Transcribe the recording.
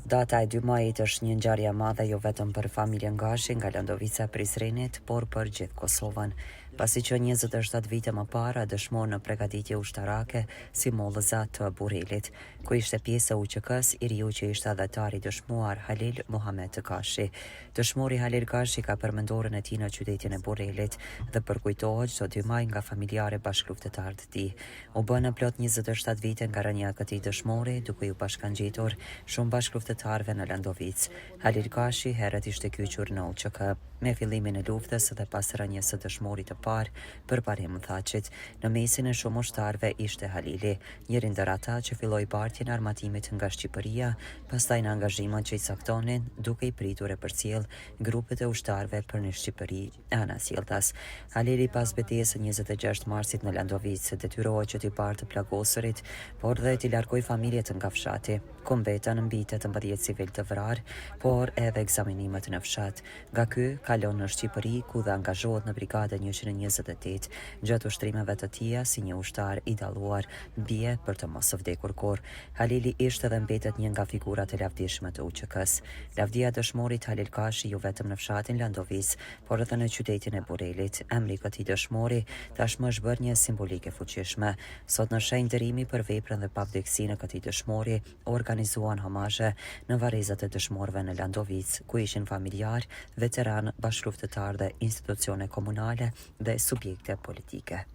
Data e 2 majit është një ngjarje e madhe jo vetëm për familjen Gashi nga Landovica e Prizrenit, por për gjithë Kosovën. Pasi që 27 vite më para dëshmor në përgatitje ushtarake si mollëza të Burrelit, ku ishte pjesë e UÇK-s, i riu që ishte adhetar i dëshmuar Halil Muhamet Gashi. Dëshmori Halil Gashi ka përmendoren e tij në qytetin e Burrelit dhe përkujtohet çdo 2 maj nga familjarë bashkëluftëtar të tij. U bën në plot 27 vite nga rënia e këtij dëshmori, duke u bashkangjitur shumë bashkëluftëtarëve në Landovic. Halil Gashi herët ishte kyçur në UÇK. Me fillimin e luftës dhe pas rënies së dëshmorit të parë përparim Thaçit, në mesin e shumë ushtarëve ishte Halili, njëri ndër ata që filloi bartjen e armatimit nga Shqipëria, pastaj në angazhimet që i caktonin, duke i pritur e përcjell grupet e ushtarëve për në Shqipëri e Anasjelltas. Halili pas betejës së 26 marsit në Landovic detyrohej që t'i parë të plagosurit, por dhe t'i largoj familjet nga fshati, ku mbetën mbi 18 civil të vrarë, por edhe ekzamenimet në fshat. Nga ky kalon në Shqipëri, ku dhe angazhohet në brigadën 128, gjatë ushtrimeve të tija si një ushtar i dalluar, bie për të mos vdekur kurrë. Halili ishte dhe mbetet një nga figurat e lavdishme të UÇK-s. Lavdia e dëshmorit Halil Gashi jo vetëm në fshatin Landovic, por edhe në qytetin e Burrelit. Emri i këtij dëshmori tashmë është bërë një simbolik e fuqishme. Sot në shenjë dërimi për veprën dhe pavdekësinë e këtij dëshmori, organizuan homazhe në varrezat e dëshmorëve në Landovic, ku ishin familjar, veteran, bashkëluftëtar dhe institucione komunale dhe subjekte politike.